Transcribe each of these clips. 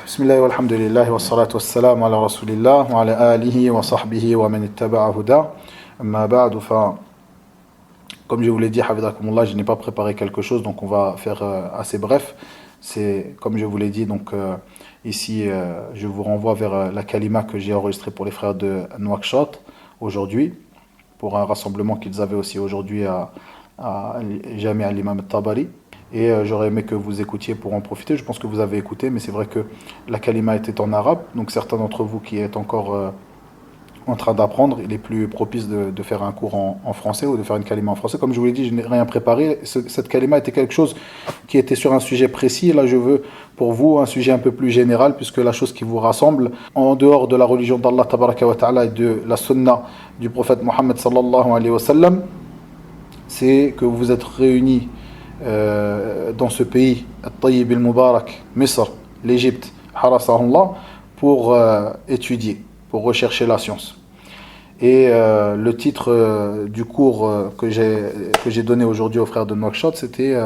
Bismillah walhamdulillah wa salatu wassalam ala rasulillah wa ala alihi wa sahbihi wa man ittaba'a huda. Amma ba'du, comme je vous l'ai dit, hafizakumullah, je n'ai pas préparé quelque chose, donc on va faire assez bref. C'est comme je vous l'ai dit, donc ici je vous renvoie vers la kalima que j'ai enregistrée pour les frères de Nouakchott aujourd'hui, pour un rassemblement qu'ils avaient aussi aujourd'hui à Jamia al-Imam al-Tabari. Et j'aurais aimé que vous écoutiez pour en profiter. Je pense que vous avez écouté, mais c'est vrai que la kalima était en arabe. Donc certains d'entre vous qui êtes encore en train d'apprendre, il est plus propice de faire un cours en français ou de faire une kalima en français. Comme je vous l'ai dit, je n'ai rien préparé. Cette kalima était quelque chose qui était sur un sujet précis. Et là, je veux pour vous un sujet un peu plus général, puisque la chose qui vous rassemble, en dehors de la religion d'Allah tabaraka wa ta'ala et de la sunna du prophète Mohammed sallallahu alayhi wa sallam, c'est que vous êtes réunis dans ce pays, At-Tayyib al-Mubarak, Misr, l'Égypte, Harasahullah, pour étudier, pour rechercher la science. Et le titre du cours que j'ai donné aujourd'hui aux frères de Nouakchott, c'était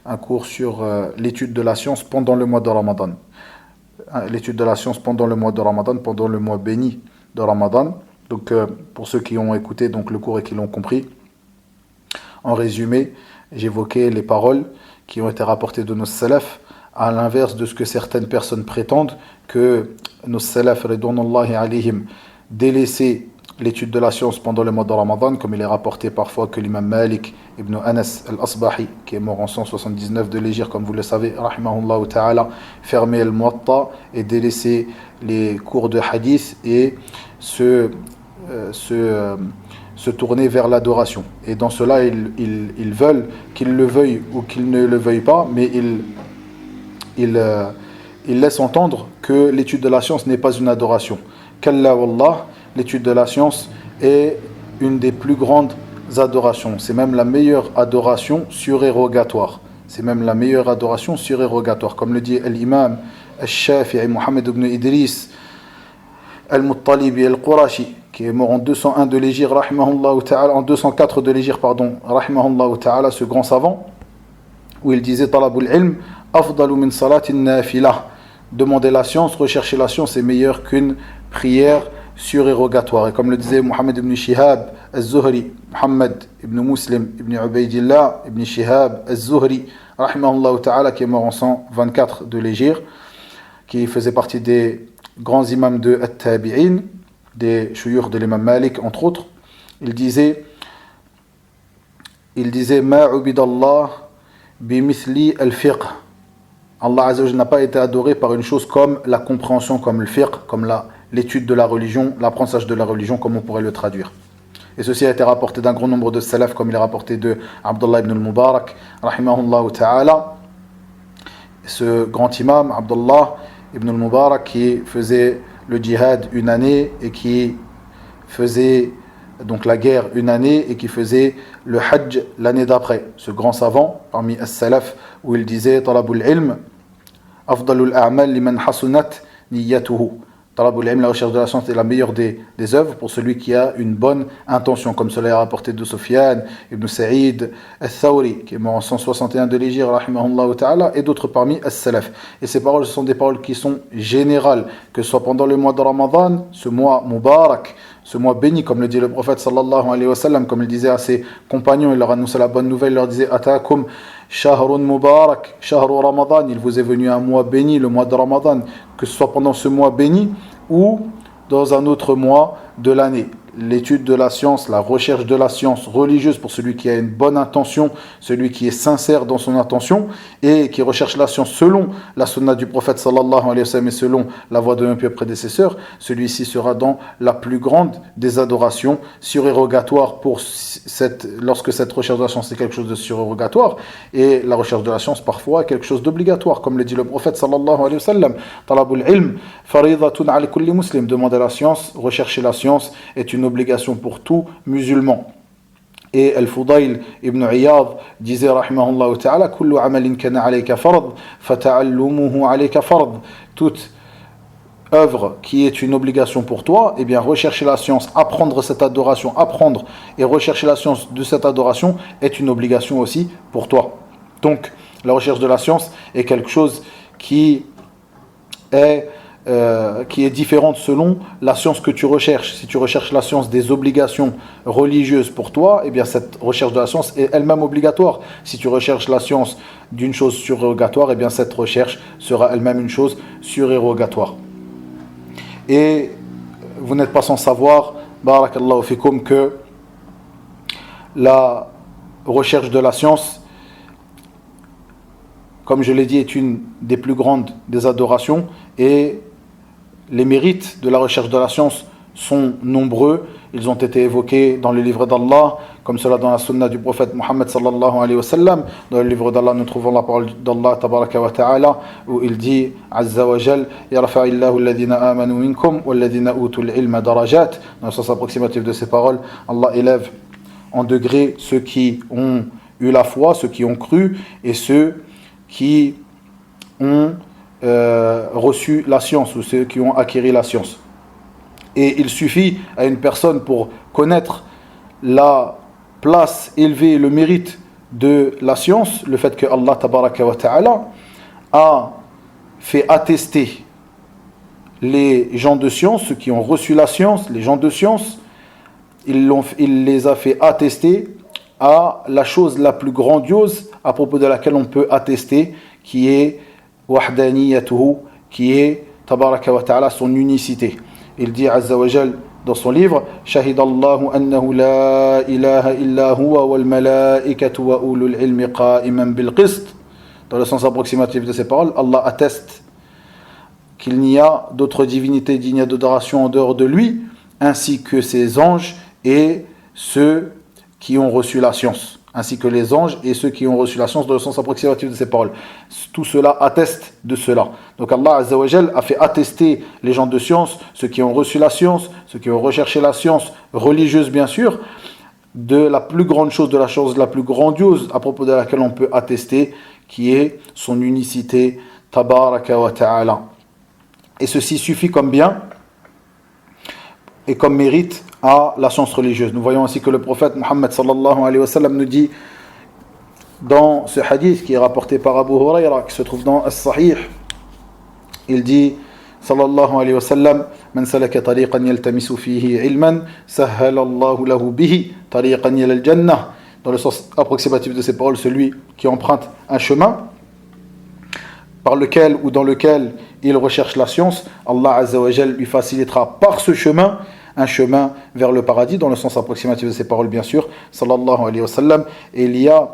un cours sur l'étude de la science pendant le mois de Ramadan. L'étude de la science pendant le mois de Ramadan, pendant le mois béni de Ramadan. Donc pour ceux qui ont écouté donc, le cours et qui l'ont compris, en résumé, j'évoquais les paroles qui ont été rapportées de nos salaf, à l'inverse de ce que certaines personnes prétendent, que nos salaf, ridwanullahi alayhim, délaissaient l'étude de la science pendant le mois de Ramadan, comme il est rapporté parfois que l'imam Malik ibn Anas al-Asbahi, qui est mort en 179 de l'Hégire, comme vous le savez, rahimahullah ta'ala, fermait al-Muwatta et délaissait les cours de hadith et se tourner vers l'adoration. Et dans cela, ils veulent, qu'ils le veuillent ou qu'ils ne le veuillent pas, mais ils laissent entendre que l'étude de la science n'est pas une adoration. Kalla wallah, l'étude de la science est une des plus grandes adorations. C'est même la meilleure adoration surérogatoire. C'est même la meilleure adoration surérogatoire. Comme le dit l'imam al-Shafi'i Mohammed ibn Idris al-Muttalibi al-Qurashi, qui est mort en 201 de l'Hégire, rahimahullah ta'ala, en 204 de l'Hégire, pardon, rahimahullah ta'ala, ce grand savant, où il disait Talabul ilm, afdalu min salatin nafilah. Demander la science, rechercher la science est meilleur qu'une prière surérogatoire. Et comme le disait Mohammed ibn Shihab al-Zuhri, Mohammed ibn Muslim ibn Ubaydillah ibn Shihab al-Zuhri, rahimahullah ta'ala, qui est mort en 124 de l'Hégire, qui faisait partie des grands imams de At-Tabi'in, des chouyours de l'imam Malik, entre autres. Il disait Ma ubidallah bimithli al-fiqh. Allah Azza wa Jalla n'a pas été adoré par une chose comme la compréhension, comme le fiqh, comme l'étude de la religion, l'apprentissage de la religion, comme on pourrait le traduire. Et ceci a été rapporté d'un grand nombre de salaf, comme il est rapporté de Abdullah ibn al-Mubarak, rahimahullah ta'ala. Ce grand imam, Abdullah ibn al-Mubarak, qui faisait le djihad une année et qui faisait donc la guerre une année et qui faisait le hajj l'année d'après. Ce grand savant parmi as-salaf, où il disait Talabul ilm afdalul a'mal liman hasunat niyyatuhu. Talabul ilm, la recherche de la science, est la meilleure des œuvres pour celui qui a une bonne intention, comme cela est rapporté de Sufyan ibn Sa'id al-Thawri, qui est mort en 161 de l'Hégire, rahimahullah ta'ala, et d'autres parmi as-salaf. Et ces paroles, ce sont des paroles qui sont générales, que ce soit pendant le mois de Ramadan, ce mois Mubarak, ce mois béni, comme le dit le prophète sallallahu alayhi wa sallam, comme il disait à ses compagnons, il leur annonçait la bonne nouvelle, il leur disait Atakum shahrun mubarak, shahru Ramadan, il vous est venu un mois béni, le mois de Ramadan, que ce soit pendant ce mois béni ou dans un autre mois de l'année. L'étude de la science, la recherche de la science religieuse pour celui qui a une bonne intention, celui qui est sincère dans son intention et qui recherche la science selon la sunna du prophète sallallahu alayhi wa sallam et selon la voie de nos pieux prédécesseurs, celui-ci sera dans la plus grande des adorations surérogatoires lorsque cette recherche de la science est quelque chose de surérogatoire, et la recherche de la science parfois est quelque chose d'obligatoire, comme le dit le prophète sallallahu alayhi wa sallam, Talabul ilm faridatun ala kulli muslim, demander la science, rechercher la science est une obligation pour tout musulman. Et Al-Fudayl ibn Iyad disait rahimahullah ta'ala kullu amalin kana alayka fard fata'allumuhu alayka fard. Toute œuvre qui est une obligation pour toi, eh bien rechercher la science, apprendre cette adoration, apprendre et rechercher la science de cette adoration est une obligation aussi pour toi. Donc la recherche de la science est quelque chose qui qui est différente selon la science que tu recherches. Si tu recherches la science des obligations religieuses pour toi, eh bien cette recherche de la science est elle-même obligatoire. Si tu recherches la science d'une chose surérogatoire, eh bien cette recherche sera elle-même une chose surérogatoire. Et vous n'êtes pas sans savoir, barakallahu fikum, que la recherche de la science, comme je l'ai dit, est une des plus grandes des adorations, et les mérites de la recherche de la science sont nombreux. Ils ont été évoqués dans le livre d'Allah, comme cela dans la sunna du prophète Muhammad sallallahu alayhi wa sallam. Dans le livre d'Allah, nous trouvons la parole d'Allah tabaraka wa ta'ala, où il dit Azza wa Jal, yarfa'illahu alladhina amanu minkum walladhina utul ilma darajat. Dans le sens approximatif de ces paroles, Allah élève en degrés ceux qui ont eu la foi, ceux qui ont cru, et ceux qui ont reçu la science, ou ceux qui ont acquis la science. Et il suffit à une personne pour connaître la place élevée, le mérite de la science, le fait que Allah tabaraka wa ta'ala a fait attester les gens de science, ceux qui ont reçu la science, les gens de science, il les a fait attester à la chose la plus grandiose à propos de laquelle on peut attester, qui est wahdaniyatuhu, qui est tabaraka wa ta'ala son unicité. Il dit Azza wa Jal dans son livre Shahidallahu annahu la ilaha illa huwa wal malaikatu wa ulul ilmi qa'iman bil qist. Dans le sens approximatif de ces paroles, Allah atteste qu'il n'y a d'autre divinité digne d'adoration en dehors de lui, ainsi que ses anges et ceux qui ont reçu la science, ainsi que les anges et ceux qui ont reçu la science, dans le sens approximatif de ces paroles. Tout cela atteste de cela. Donc Allah Azza wa Jal a fait attester les gens de science, ceux qui ont reçu la science, ceux qui ont recherché la science religieuse bien sûr, de la plus grande chose, de la chose la plus grandiose à propos de laquelle on peut attester, qui est son unicité, tabaraka wa ta'ala. Et ceci suffit comme bien et comme mérite à la science religieuse. Nous voyons ainsi que le prophète Muhammad sallallahu alayhi wa sallam nous dit dans ce hadith qui est rapporté par Abu Huraira, qui se trouve dans As-Sahih, il dit sallallahu alayhi wa sallam man salaka tariqan yaltamisu fihi ilman sahhala Allahu lahu bihi tariqan ila al-jannah. Dans le sens approximatif de ces paroles, celui qui emprunte un chemin par lequel ou dans lequel il recherche la science, Allah Azza wa Jal lui facilitera par ce chemin un chemin vers le paradis, dans le sens approximatif de ces paroles bien sûr, sallallahu alayhi wa sallam. Et il y a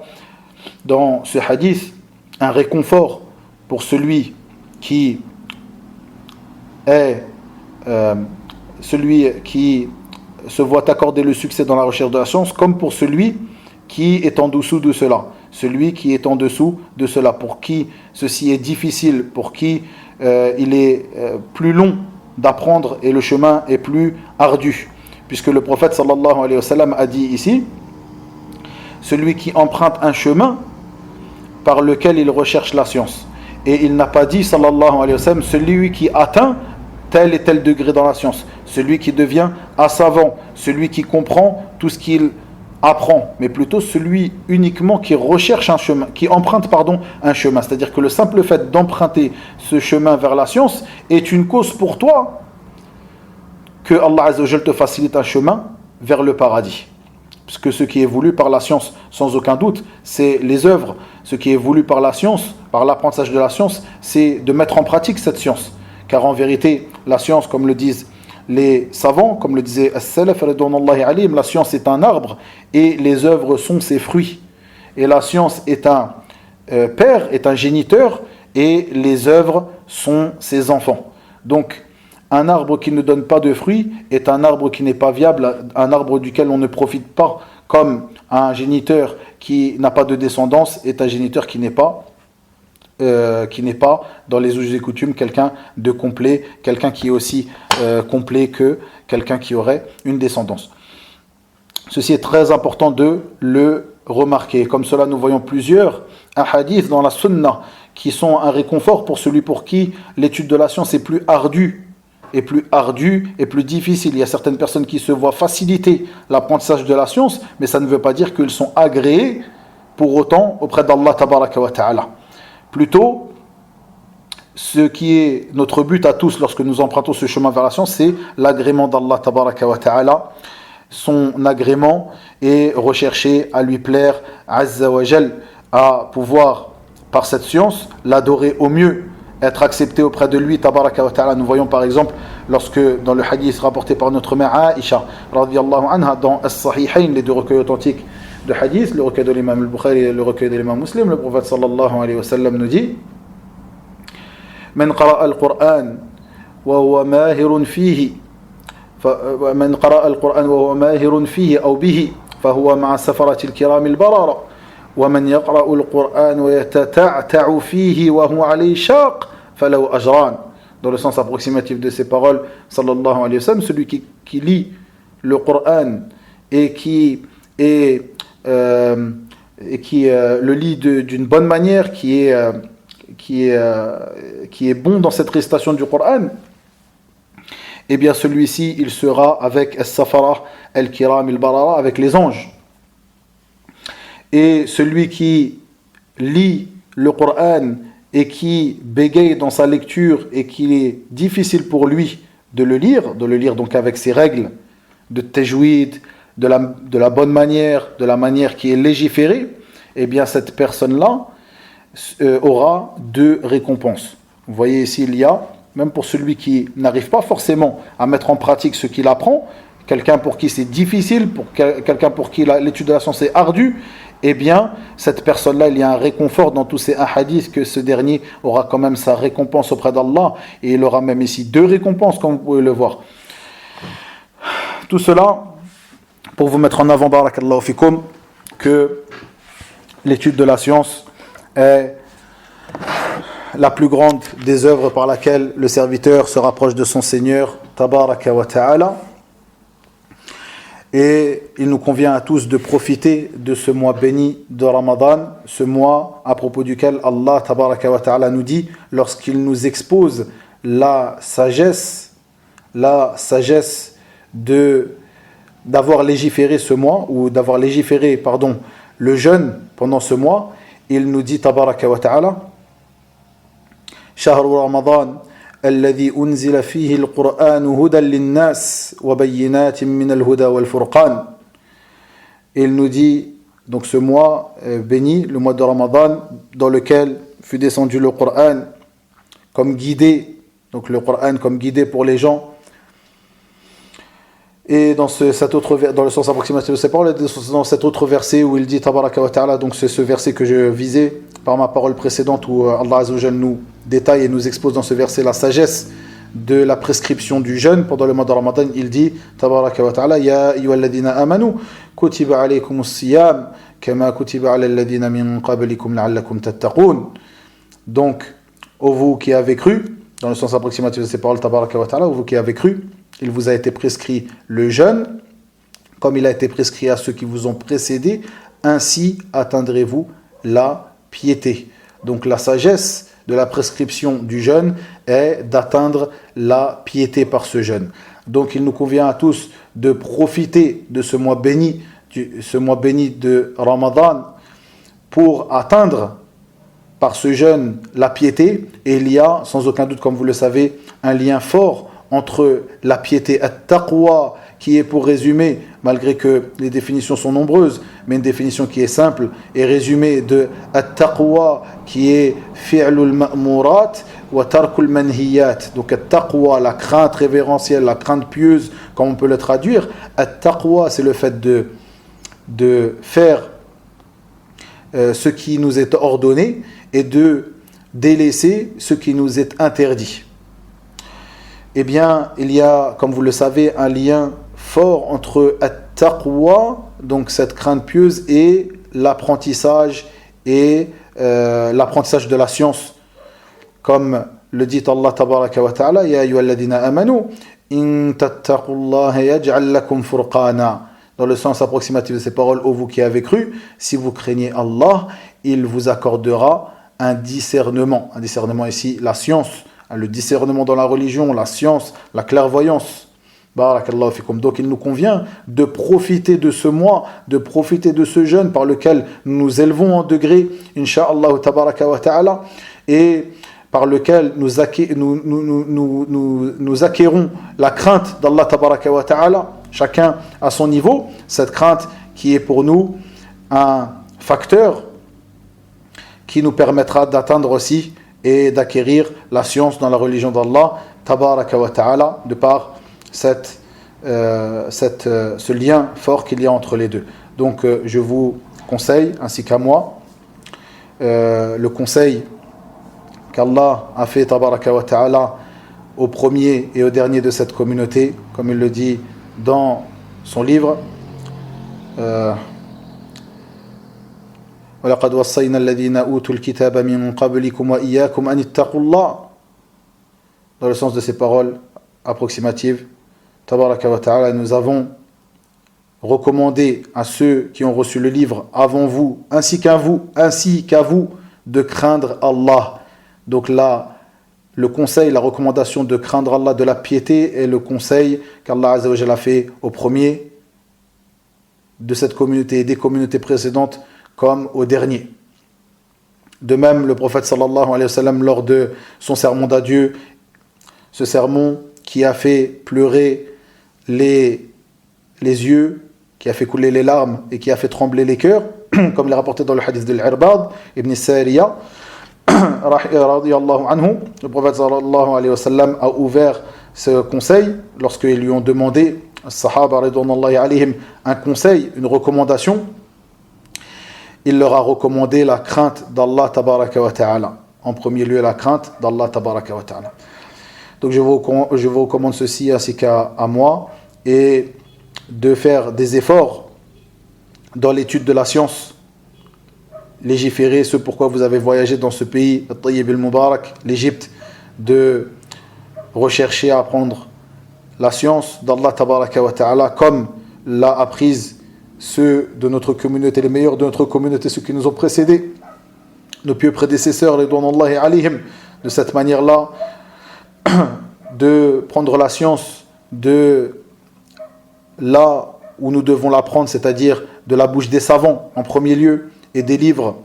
dans ce hadith un réconfort pour celui qui est celui qui se voit accorder le succès dans la recherche de la science, comme pour celui qui est en dessous de cela. Celui qui est en dessous de cela, pour qui ceci est difficile, pour qui il est plus long d'apprendre et le chemin est plus ardu. Puisque le prophète sallallahu alayhi wa sallam a dit ici, celui qui emprunte un chemin par lequel il recherche la science. Et il n'a pas dit sallallahu alayhi wa sallam, celui qui atteint tel et tel degré dans la science, celui qui devient un savant, celui qui comprend tout ce qu'il apprend, mais plutôt celui uniquement qui recherche un chemin, qui emprunte un chemin. C'est-à-dire que le simple fait d'emprunter ce chemin vers la science est une cause pour toi que Allah Azza wa Jal te facilite un chemin vers le paradis. Puisque ce qui est voulu par la science, sans aucun doute, c'est les œuvres. Ce qui est voulu par la science, par l'apprentissage de la science, c'est de mettre en pratique cette science. Car en vérité, la science, comme le disent les savants, comme le disait As-Salaf, la science est un arbre et les œuvres sont ses fruits. Et la science est un père, est un géniteur, et les œuvres sont ses enfants. Donc, un arbre qui ne donne pas de fruits est un arbre qui n'est pas viable, un arbre duquel on ne profite pas, comme un géniteur qui n'a pas de descendance est un géniteur qui n'est pas dans les us et coutumes quelqu'un de complet, quelqu'un qui est aussi complet que quelqu'un qui aurait une descendance. Ceci est très important de le remarquer. Comme cela, nous voyons plusieurs hadiths dans la sunna qui sont un réconfort pour celui pour qui l'étude de la science est plus ardue et plus difficile. Il y a certaines personnes qui se voient faciliter l'apprentissage de la science, mais ça ne veut pas dire qu'ils sont agréés pour autant auprès d'Allah tabaraka wa ta'ala. Plutôt, ce qui est notre but à tous lorsque nous empruntons ce chemin vers la science, c'est l'agrément d'Allah tabaraka wa ta'ala. Son agrément est recherché à lui plaire, azza wa jal, à pouvoir, par cette science, l'adorer au mieux, être accepté auprès de lui, tabaraka wa ta'ala. Nous voyons par exemple, lorsque dans le hadith rapporté par notre mère Aïcha, radiyallahu anha, dans As-Sahihayn, les deux recueils authentiques de hadith, le recueil de l'imam al-Bukhari et le recueil de l'imam Muslim, le prophète sallallahu alayhi wa sallam nous dit: من قرأ القرآن وهو ماهر فيه من قرأ القرآن وهو ماهر فيه أو به فهو مع السفرة الكرام البررة ومن يقرأ القرآن ويتتعتع فيه وهو عليه شاق فله أجران. Dans le sens approximatif de ces paroles, sallallahu alayhi wa sallam, celui qui lit le Coran et qui le lit d'une bonne manière, qui est bon dans cette récitation du Coran, eh bien celui-ci, il sera avec As-Safara, Al-Kiram, Al-Barara, avec les anges. Et celui qui lit le Coran et qui bégaye dans sa lecture et qu'il est difficile pour lui de le lire donc avec ses règles de tajwid, de la bonne manière, de la manière qui est légiférée, eh bien cette personne-là aura 2 récompenses. Vous voyez ici, il y a, même pour celui qui n'arrive pas forcément à mettre en pratique ce qu'il apprend, quelqu'un pour qui c'est difficile, quelqu'un pour qui l'étude de la science est ardue, eh bien, cette personne-là, il y a un réconfort dans tous ces hadiths que ce dernier aura quand même sa récompense auprès d'Allah, et il aura même ici 2 récompenses, comme vous pouvez le voir. Tout cela pour vous mettre en avant, barakallahu fikum, que l'étude de la science est la plus grande des œuvres par laquelle le serviteur se rapproche de son Seigneur, tabaraka wa ta'ala. Et il nous convient à tous de profiter de ce mois béni de Ramadan, ce mois à propos duquel Allah tabaraka wa ta'ala nous dit, lorsqu'il nous expose la sagesse d'avoir légiféré ce mois, ou d'avoir légiféré, le jeûne pendant ce mois. Il nous dit tabaraka wa ta'ala: شهر رمضان الذي أنزل فيه القرآن هدى للناس وبينات من الهدى والفرقان. Il nous dit donc ce mois béni, le mois de Ramadan, dans lequel fut descendu le Coran comme guidé, donc le Coran comme guidé pour les gens. Et dans dans le sens approximatif de ces paroles, dans cet autre verset où il dit tabaraka wa ta'ala, donc c'est ce verset que je visais par ma parole précédente, où Allah Azza wa Jal nous détaille et nous expose dans ce verset la sagesse de la prescription du jeûne pendant le mois de Ramadan. Il dit tabaraka wa ta'ala: ya ayyuhalladhina amanu kutiba alaykumus siyam kama kutiba alal ladhina min qablikum la'allakum tattaqun. Donc, ô vous qui avez cru, dans le sens approximatif de ces paroles, tabaraka wa ta'ala, ô vous qui avez cru, il vous a été prescrit le jeûne, comme il a été prescrit à ceux qui vous ont précédés, ainsi atteindrez-vous la piété. Donc la sagesse de la prescription du jeûne est d'atteindre la piété par ce jeûne. Donc il nous convient à tous de profiter de ce mois béni de Ramadan pour atteindre par ce jeûne la piété. Et il y a, sans aucun doute, comme vous le savez, un lien fort entre la piété at-taqwa, qui est, pour résumer, malgré que les définitions sont nombreuses, mais une définition qui est simple et résumée de at-taqwa, qui est fi'lul ma'murat wa tarkul manhiyat. Donc at-taqwa, la crainte révérentielle, la crainte pieuse, comme on peut le traduire. At-taqwa, c'est le fait de faire ce qui nous est ordonné et de délaisser ce qui nous est interdit. Eh bien, il y a, comme vous le savez, un lien fort entre at-taqwa, donc cette crainte pieuse, et l'apprentissage l'apprentissage de la science. Comme le dit Allah tabaraka wa ta'ala: ya ayyuhalladhina amanu in tattaqullaha yaj'al lakum furqana. Dans le sens approximatif de ces paroles, ô vous qui avez cru, si vous craignez Allah, il vous accordera un discernement. Un discernement ici, la science. Le discernement dans la religion, la science, la clairvoyance. Barakallahu fikum. Donc il nous convient de profiter de ce mois, de profiter de ce jeûne par lequel nous nous élevons en degré, incha'Allah tabaraka wa ta'ala, et par lequel nous acquérons la crainte d'Allah tabaraka wa ta'ala, chacun à son niveau, cette crainte qui est pour nous un facteur qui nous permettra d'atteindre aussi et d'acquérir la science dans la religion d'Allah tabaraka wa ta'ala, de par ce lien fort qu'il y a entre les deux. Donc je vous conseille, ainsi qu'à moi, le conseil qu'Allah a fait tabaraka wa ta'ala au premier et au dernier de cette communauté, comme il le dit dans son livre, وَلَقَدْ وَصَّيْنَا الَّذِينَ أُوتُوا الْكِتَابَ مِنْ قَبْلِكُمْ وَإِيَّاكُمْ أَنِ اتَّقُوا اللَّهَ. Dans le sens de ces paroles approximatives, tabaraka wa ta'ala, nous avons recommandé à ceux qui ont reçu le livre avant vous, ainsi qu'à vous, de craindre Allah. Donc là, le conseil, la recommandation de craindre Allah, de la piété, est le conseil qu'Allah Azza wa Jalla a fait au premier de cette communauté et des communautés précédentes comme au dernier. De même, le prophète sallallahu alayhi wa sallam, lors de son sermon d'adieu, ce sermon qui a fait pleurer les yeux, qui a fait couler les larmes et qui a fait trembler les cœurs, comme il est rapporté dans le hadith de l'Irbad ibn Sariya, le prophète sallallahu alayhi wa sallam a ouvert ce conseil lorsqu'ils lui ont demandé, as-sahaba ridwanullahi alayhim, un conseil, une recommandation. Il leur a recommandé la crainte d'Allah tabaraka wa ta'ala. En premier lieu, la crainte d'Allah tabaraka wa ta'ala. Donc je vous recommande ceci ainsi qu'à moi, et de faire des efforts dans l'étude de la science, légiférer ce pourquoi vous avez voyagé dans ce pays, At-Tayyib al-Mubarak, l'Égypte, de rechercher à apprendre la science d'Allah tabaraka wa ta'ala comme l'a apprise ceux de notre communauté, les meilleurs de notre communauté, ceux qui nous ont précédés, nos pieux prédécesseurs, ridwanullahi alayhim. De cette manière-là, de prendre la science de là où nous devons l'apprendre, c'est-à-dire de la bouche des savants en premier lieu, et des livres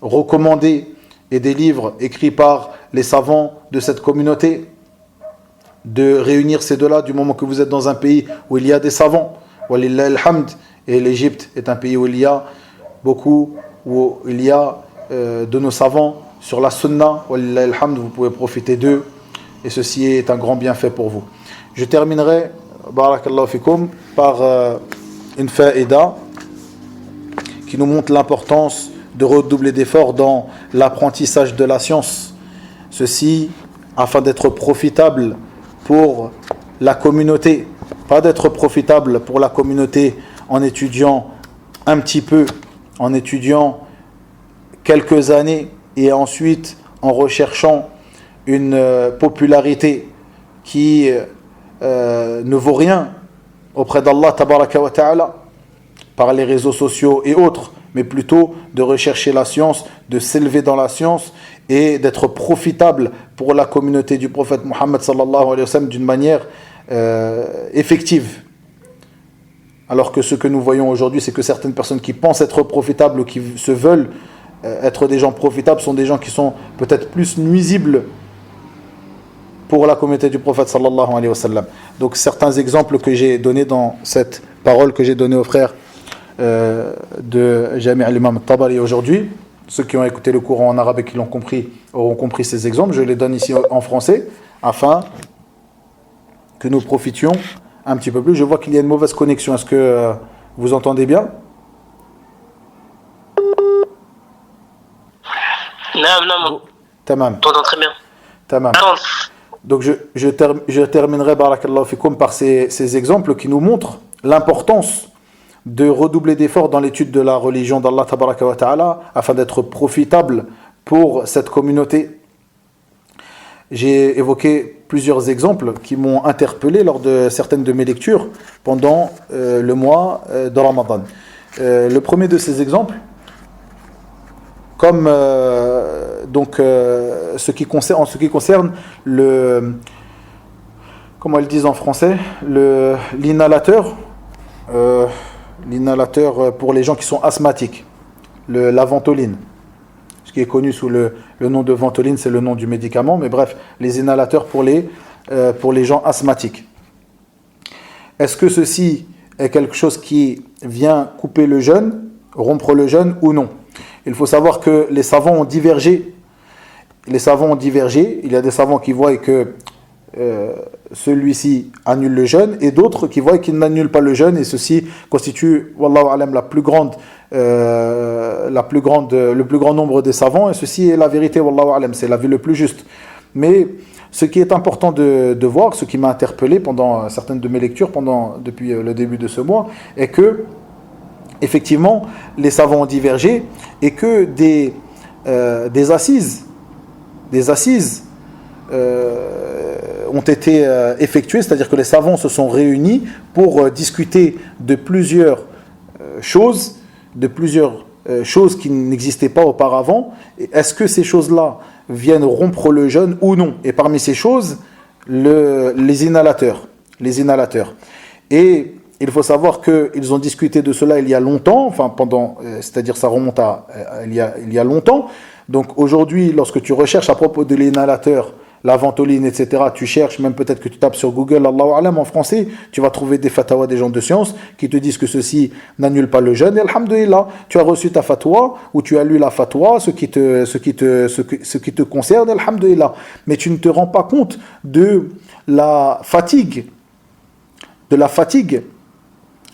recommandés et des livres écrits par les savants de cette communauté, de réunir ces deux-là du moment que vous êtes dans un pays où il y a des savants. Walillahi alhamd. Et l'Égypte est un pays où il y a beaucoup, où il y a de nos savants sur la sunna. Walillahi alhamd, vous pouvez profiter d'eux, et ceci est un grand bienfait pour vous. Je terminerai, barakallahu fikum, par une faïda qui nous montre l'importance de redoubler d'efforts dans l'apprentissage de la science. Ceci afin d'être profitable pour la communauté, pas d'être profitable pour la communauté en étudiant un petit peu, en étudiant quelques années et ensuite en recherchant une popularité qui ne vaut rien auprès d'Allah tabaraka wa ta'ala par les réseaux sociaux et autres, mais plutôt de rechercher la science, de s'élever dans la science et d'être profitable pour la communauté du prophète Mohammed sallallahu alayhi wa sallam d'une manière effective. Alors que ce que nous voyons aujourd'hui, c'est que certaines personnes qui pensent être profitables ou qui se veulent être des gens profitables sont des gens qui sont peut-être plus nuisibles pour la communauté du prophète sallallahu alayhi wa sallam. Donc certains exemples que j'ai donnés dans cette parole que j'ai donnée aux frères de Jami' al-Imam al-Tabari aujourd'hui, ceux qui ont écouté le cours en arabe et qui l'ont compris auront compris ces exemples. Je les donne ici en français afin que nous profitions un petit peu plus. Je vois qu'il y a une mauvaise connexion. Est-ce que vous entendez bien? Non. Tamam. T'entends très bien. Tamam. Donc je terminerai barakallahu fikum par ces exemples qui nous montrent l'importance de redoubler d'efforts dans l'étude de la religion d'Allah tabaraka wa ta'ala afin d'être profitable pour cette communauté. J'ai évoqué plusieurs exemples qui m'ont interpellé lors de certaines de mes lectures pendant le mois de Ramadan. Le premier de ces exemples, comme en ce qui concerne le, comment ils disent en français, l'inhalateur pour les gens qui sont asthmatiques, la ventoline, ce qui est connu sous le Le nom de Ventoline, c'est le nom du médicament, mais bref, les inhalateurs pour les gens asthmatiques. Est-ce que ceci est quelque chose qui vient couper le jeûne, rompre le jeûne ou non? Il faut savoir que les savants ont divergé. Il y a des savants qui voient que celui-ci annule le jeûne et d'autres qui voient qu'il n'annule pas le jeûne, et ceci constitue, wallahu alam, le plus grand nombre des savants, et ceci est la vérité, wallahu alam, c'est l'avis le plus juste. Mais ce qui est important de voir, ce qui m'a interpellé pendant certaines de mes lectures depuis le début de ce mois, est que effectivement les savants ont divergé et que des assises ont été effectuées, c'est-à-dire que les savants se sont réunis pour discuter de plusieurs choses qui n'existaient pas auparavant. Est-ce que ces choses-là viennent rompre le jeûne ou non? Et parmi ces choses, les inhalateurs. Et il faut savoir qu'ils ont discuté de cela il y a longtemps, c'est-à-dire ça remonte à il y a longtemps. Donc aujourd'hui, lorsque tu recherches à propos de l'inhalateur, la ventoline, etc., tu cherches, même peut-être que tu tapes sur Google, Allahu Alam, en français, tu vas trouver des fatwas des gens de science qui te disent que ceci n'annule pas le jeûne. Et alhamdoulilah, tu as reçu ta fatwa, ou tu as lu la fatwa, ce qui te concerne, alhamdoulilah. Mais tu ne te rends pas compte de la fatigue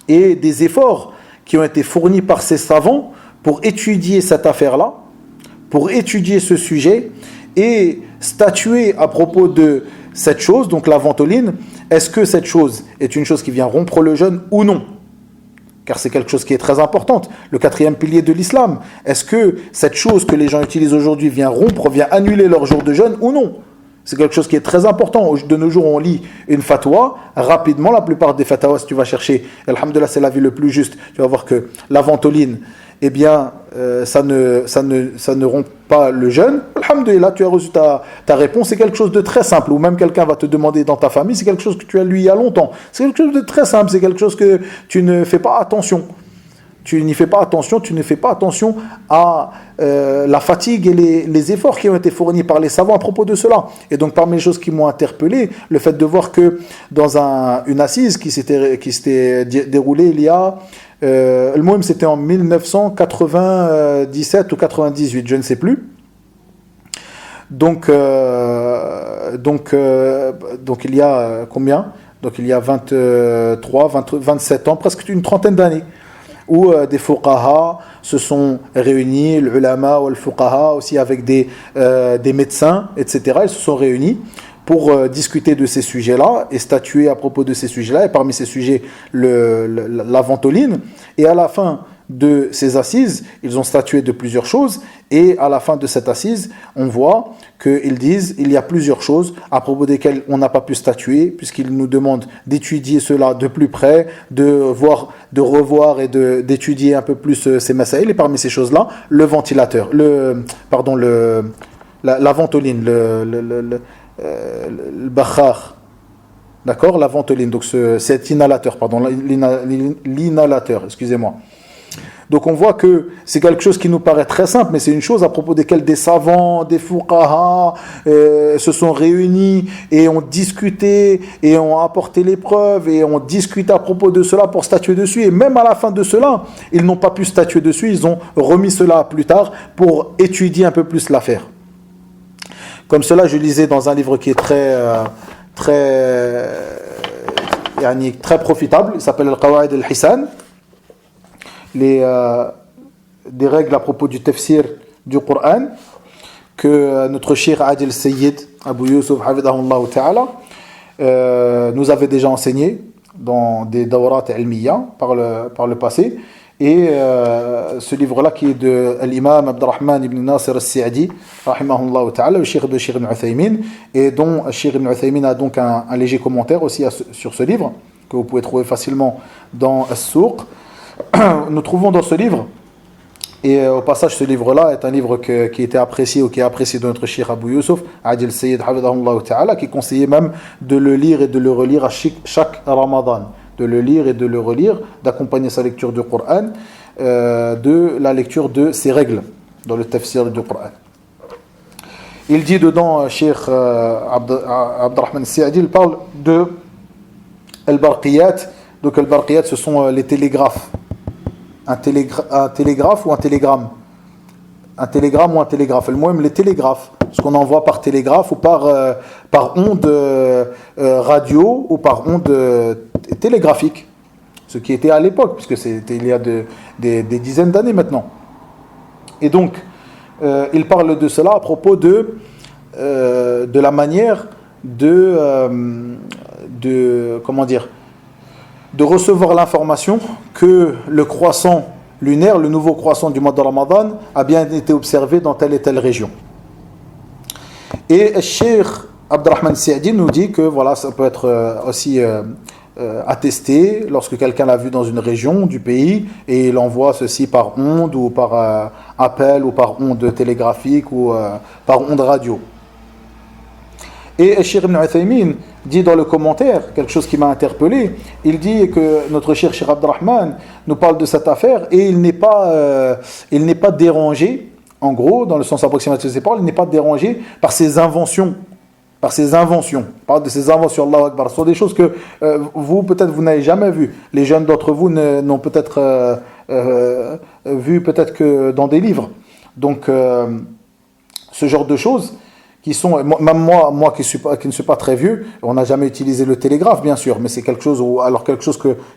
et des efforts qui ont été fournis par ces savants pour étudier cette affaire-là, pour étudier ce sujet et statuer à propos de cette chose, donc la ventoline. Est-ce que cette chose est une chose qui vient rompre le jeûne ou non? Car c'est quelque chose qui est très important. Le 4e pilier de l'islam. Est-ce que cette chose que les gens utilisent aujourd'hui vient annuler leur jour de jeûne ou non? C'est quelque chose qui est très important. De nos jours, on lit une fatwa rapidement. La plupart des fatwas, si tu vas chercher, alhamdoulilah, c'est l'avis le plus juste. Tu vas voir que la ventoline, eh bien, ça ne rompt pas le jeûne. Alhamdoulilah, tu as reçu ta réponse. C'est quelque chose de très simple. Ou même quelqu'un va te demander dans ta famille, c'est quelque chose que tu as lu il y a longtemps. C'est quelque chose de très simple. C'est quelque chose que tu ne fais pas attention. Tu ne fais pas attention à la fatigue et les efforts qui ont été fournis par les savants à propos de cela. Et donc parmi les choses qui m'ont interpellé, le fait de voir que dans une assise qui s'était déroulée il y a le moment, c'était en 1997 ou 98, je ne sais plus. Donc il y a combien? Donc il y a 27 ans, presque une trentaine d'années, où des fuqaha se sont réunis, l'ulama ou le fuqaha aussi avec des médecins, etc. Ils se sont réunis pour discuter de ces sujets-là et statuer à propos de ces sujets-là. Et parmi ces sujets, la ventoline. Et à la fin de ces assises, ils ont statué de plusieurs choses. Et à la fin de cette assise, on voit qu'ils disent il y a plusieurs choses à propos desquelles on n'a pas pu statuer, puisqu'ils nous demandent d'étudier cela de plus près, de revoir et d'étudier un peu plus ces masaïl. Et parmi ces choses-là, le ventilateur, la ventoline, le bakhar, d'accord, la ventoline, donc cet inhalateur, l'inhalateur, excusez-moi. Donc on voit que c'est quelque chose qui nous paraît très simple, mais c'est une chose à propos desquelles des savants, des fuqaha se sont réunis et ont discuté et ont apporté les preuves et ont discuté à propos de cela pour statuer dessus. Et même à la fin de cela, ils n'ont pas pu statuer dessus, ils ont remis cela plus tard pour étudier un peu plus l'affaire. Comme cela, je lisais dans un livre qui est très profitable, il s'appelle Al-Qawaid al-Hisan, des règles à propos du tafsir du Coran, que notre cheikh Adil Sayyid, Abu Yusuf, Hafidahullah Ta'ala, nous avait déjà enseigné dans des dawrat ilmiya par le passé. Et ce livre-là qui est de l'imam Abdurrahman ibn Nasir al-Sa'di, rahimahullah ta'ala, le cheikh de Cheikh ibn Uthaymin, et dont Cheikh ibn Uthaymin a donc un léger commentaire aussi sur ce livre, que vous pouvez trouver facilement dans As-Souq. Nous trouvons dans ce livre, et au passage ce livre-là est un livre qui était apprécié ou qui est apprécié de notre cheikh Abu Yusuf, Adil Sayyid, Hafidahullah ta'ala, qui conseillait même de le lire et de le relire à chaque Ramadan. De le lire et de le relire, d'accompagner sa lecture du Coran, de la lecture de ses règles dans le tafsir du Coran. Il dit dedans, Cheikh Abdurrahman Saadi, il parle de Al-Barqiyat. Donc Al-Barqiyat, ce sont les télégraphes. Un télégraphe ou un télégramme. Un télégramme ou un télégraphe. Le même les télégraphes. Ce qu'on envoie par télégraphe ou par onde radio ou par onde télégraphique. Ce qui était à l'époque, puisque c'était il y a des dizaines d'années maintenant. Et donc, il parle de cela à propos de la manière comment dire, de recevoir l'information que le croissant lunaire, le nouveau croissant du mois de Ramadan, a bien été observé dans telle et telle région. Et Cheikh Abdurrahman Saadi nous dit que voilà, ça peut être aussi attesté lorsque quelqu'un l'a vu dans une région du pays et il envoie ceci par onde ou par appel ou par onde télégraphique ou par onde radio. Et Cheikh Ibn Uthaymin dit dans le commentaire quelque chose qui m'a interpellé. Il dit que notre cher Cheikh Abdurrahman nous parle de cette affaire et il n'est pas dérangé, en gros, dans le sens approximatif de ses paroles, il n'est pas dérangé par ses inventions. Par ses inventions. Il parle de ses inventions, Allahu Akbar. Ce sont des choses que vous, peut-être, vous n'avez jamais vues. Les jeunes d'entre vous n'ont peut-être vu peut-être que dans des livres. Donc, ce genre de choses qui sont, même moi qui ne suis pas très vieux, on n'a jamais utilisé le télégraphe, bien sûr, mais c'est quelque chose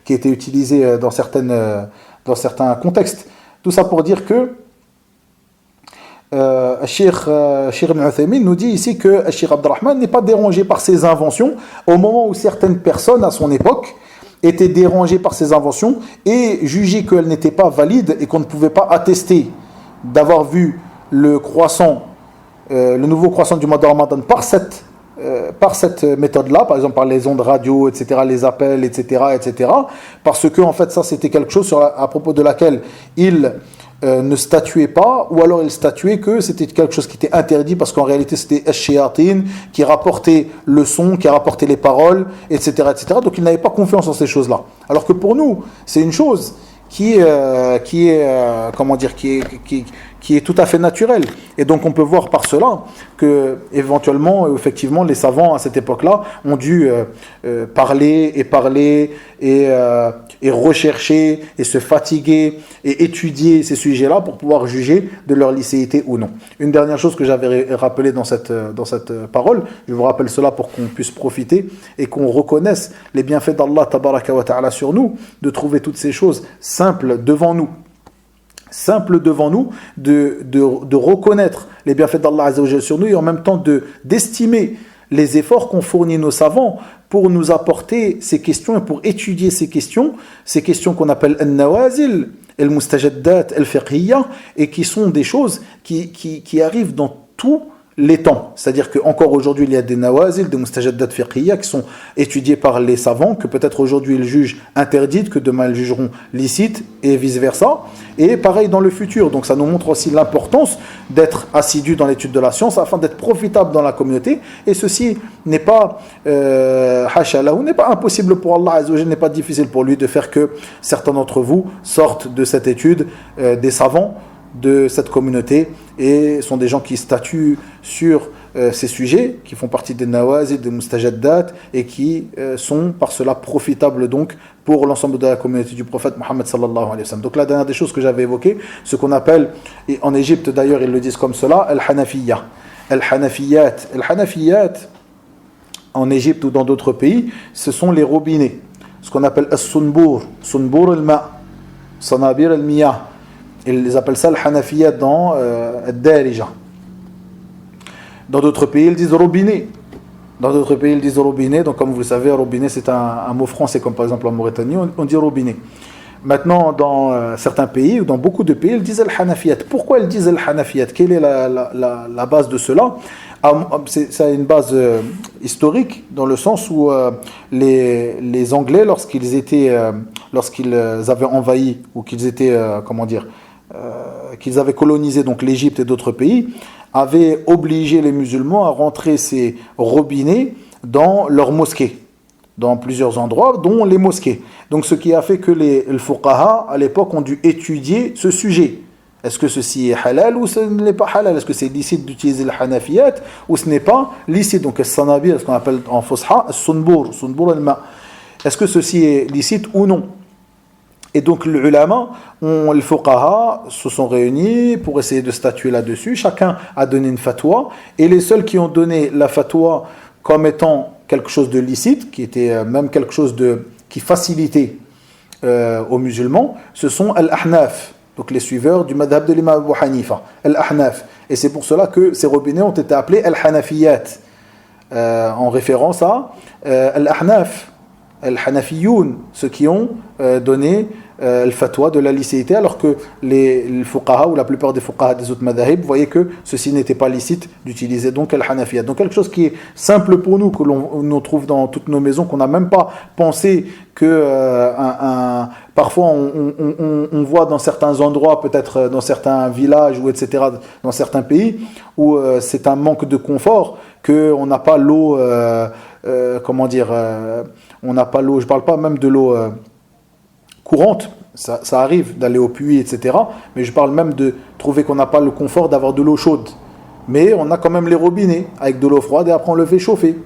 qui a été utilisé dans certains contextes. Tout ça pour dire que Cheikh Ibn Uthaymin nous dit ici que Cheikh Abdurrahman n'est pas dérangé par ses inventions au moment où certaines personnes à son époque étaient dérangées par ses inventions et jugeaient qu'elles n'étaient pas valides et qu'on ne pouvait pas attester d'avoir vu le nouveau croissant du mois de Ramadan par cette méthode-là, par exemple par les ondes radio, etc., les appels, etc., parce que en fait ça c'était quelque chose à propos de laquelle il ne statuait pas, ou alors il statuait que c'était quelque chose qui était interdit parce qu'en réalité c'était Ash-Shayatin qui rapportait le son, qui rapportait les paroles, etc., donc il n'avait pas confiance en ces choses-là. Alors que pour nous, c'est une chose qui est tout à fait naturel. Et donc on peut voir par cela que éventuellement, effectivement, les savants à cette époque-là ont dû parler et rechercher et se fatiguer et étudier ces sujets-là pour pouvoir juger de leur licéité ou non. Une dernière chose que j'avais rappelée dans cette parole, je vous rappelle cela pour qu'on puisse profiter et qu'on reconnaisse les bienfaits d'Allah tabaraka wa ta'ala sur nous, de trouver toutes ces choses simples devant nous, de reconnaître les bienfaits d'Allah Azza wa Jalla sur nous et en même temps d'estimer les efforts qu'ont fournis nos savants pour nous apporter ces questions et pour étudier ces questions qu'on appelle al-nawazil, al-mustajaddat, al-fiqhiyya, et qui sont des choses qui arrivent dans tous les temps. C'est-à-dire qu'encore aujourd'hui, il y a des nawazil, des mustajaddat fiqhiyya qui sont étudiés par les savants, que peut-être aujourd'hui ils jugent interdites, que demain ils jugeront licites, et vice-versa. Et pareil dans le futur. Donc ça nous montre aussi l'importance d'être assidu dans l'étude de la science afin d'être profitable dans la communauté. Et ceci n'est pas n'est pas impossible pour Allah Azza wa Jalla, n'est pas difficile pour lui de faire que certains d'entre vous sortent de cette étude, des savants de cette communauté, et sont des gens qui statuent sur ces sujets, qui font partie des nawazid, des mustajaddat, et qui sont par cela profitables donc pour l'ensemble de la communauté du prophète Mohammed sallallahu alayhi wa sallam. Donc la dernière des choses que j'avais évoquées, ce qu'on appelle, et en Égypte d'ailleurs ils le disent comme cela, al-Hanafiyya. Al-Hanafiyat, en Égypte ou dans d'autres pays, ce sont les robinets, ce qu'on appelle as-sunbur, sunbur al-ma, sanabir al-miyah. Ils appellent ça al-Hanafiyat dans Ad-Darija. Dans d'autres pays, ils disent robinet. Donc, comme vous le savez, robinet, c'est un mot français, comme par exemple en Mauritanie, on dit robinet. Maintenant, dans certains pays, ou dans beaucoup de pays, ils disent al-Hanafiyat. Pourquoi ils disent al-Hanafiyat? Quelle est la base de cela? Ça a une base historique, dans le sens où les Anglais, lorsqu'ils avaient envahi, ou qu'ils étaient, qu'ils avaient colonisé donc l'Égypte et d'autres pays, avaient obligé les musulmans à rentrer ces robinets dans leurs mosquées, dans plusieurs endroits, dont les mosquées. Donc ce qui a fait que les fuqaha, à l'époque, ont dû étudier ce sujet. Est-ce que ceci est halal ou ce n'est pas halal? Est-ce que c'est licite d'utiliser le hanafiyat ou ce n'est pas licite? Donc, le ce qu'on appelle en fosha, sunbur al-ma. Est-ce que ceci est licite ou non? Et donc, les ulama, les fuqaha se sont réunis pour essayer de statuer là-dessus. Chacun a donné une fatwa. Et les seuls qui ont donné la fatwa comme étant quelque chose de licite, qui était même quelque chose qui facilitait aux musulmans, ce sont al-ahnaf. Donc les suiveurs du madhab de l'imam Abu Hanifa, al-Ahnaf. Et c'est pour cela que ces robinets ont été appelés al-Hanafiyat, en référence à al-Ahnaf, al-Hanafiyoun, ceux qui ont donné le fatwa de la licéité, alors que les fuqaha ou la plupart des fuqaha des autres madhahib voyaient que ceci n'était pas licite d'utiliser donc al-Hanafiyat. Donc quelque chose qui est simple pour nous, que l'on trouve dans toutes nos maisons, qu'on n'a même pas pensé que parfois on voit dans certains endroits, peut-être dans certains villages ou etc., dans certains pays, où c'est un manque de confort, qu'on n'a pas l'eau, on n'a pas l'eau, je ne parle pas même de l'eau courante, ça arrive d'aller au puits, etc., mais je parle même de trouver qu'on n'a pas le confort d'avoir de l'eau chaude. Mais on a quand même les robinets avec de l'eau froide et après on le fait chauffer.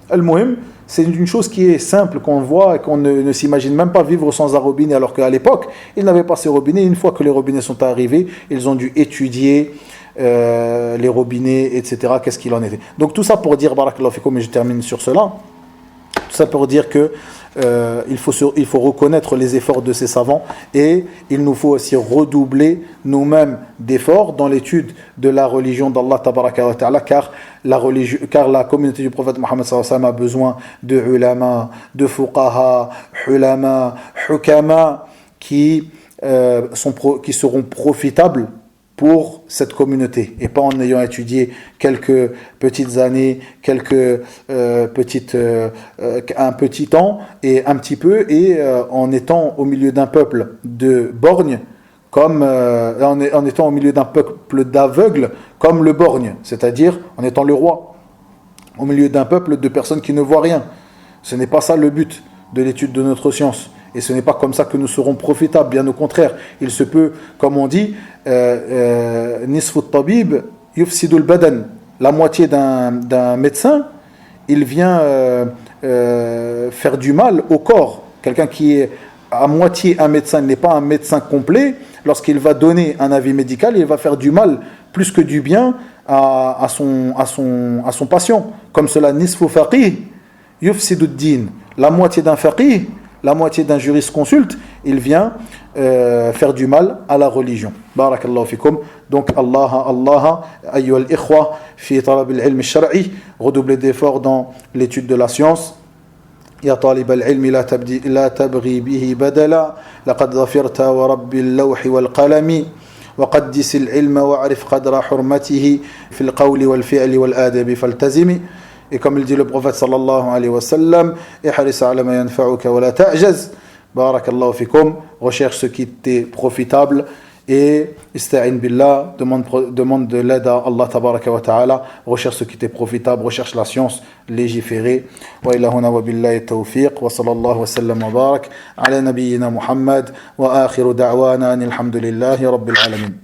Al-Muhim, c'est une chose qui est simple, qu'on voit et qu'on ne s'imagine même pas vivre sans un robinet, alors qu'à l'époque, ils n'avaient pas ces robinets. Une fois que les robinets sont arrivés, ils ont dû étudier les robinets, etc., qu'est-ce qu'il en était. Donc tout ça pour dire, barakallahu fikum, et je termine sur cela, tout ça pour dire que il faut reconnaître les efforts de ces savants et il nous faut aussi redoubler nous-mêmes d'efforts dans l'étude de la religion d'Allah tabaraka wa ta'ala, car la communauté du prophète Mohammed sallallahu alayhi wa sallam a besoin de ulama, de fuqaha, hulama, hukama qui seront profitables pour cette communauté et pas en ayant étudié quelques petites années, un petit temps et un petit peu, et en étant au milieu d'un peuple de borgnes, comme en étant au milieu d'un peuple d'aveugles comme le borgne, c'est-à-dire en étant le roi, au milieu d'un peuple de personnes qui ne voient rien. Ce n'est pas ça le but de l'étude de notre science. Et ce n'est pas comme ça que nous serons profitables, bien au contraire. Il se peut, comme on dit, nisfu tabib yufsidul badan, la moitié d'un médecin, il vient faire du mal au corps. Quelqu'un qui est à moitié un médecin, n'est pas un médecin complet, lorsqu'il va donner un avis médical, il va faire du mal plus que du bien à son patient. Comme cela, nisfu faqih yufsidud din, la moitié d'un faqih, la moitié d'un jurisconsulte, il vient faire du mal à la religion. Barakallahu fikum. Donc Allah, ayyuha al-ikhwa, fi talab al-ilm al-shar'i, redoubler d'efforts dans l'étude de la science. يا طالب العلم لا تبغي به بدلا لقد ظفرت ورب اللوح والقلم وقدس العلم واعرف قدر حرمته في القول والفعل والآداب فالتزم. Et comme il dit le prophète sallallahu alayhi wa sallam, ihris ala ma yanfa'uka wa la ta'jaz. Barakallahu fikum. Recherche ce qui t'est profitable et ista'in billah, demande de l'aide à Allah tabaraka wa ta'ala. Recherche ce qui t'est profitable, recherche la science légiférée. Wa ilahuna wa billahi tawfiq wa sallallahu wa sallam wa barak ala nabiyyina Muhammad wa akhiru da'wana alhamdulillahi rabbil alamin.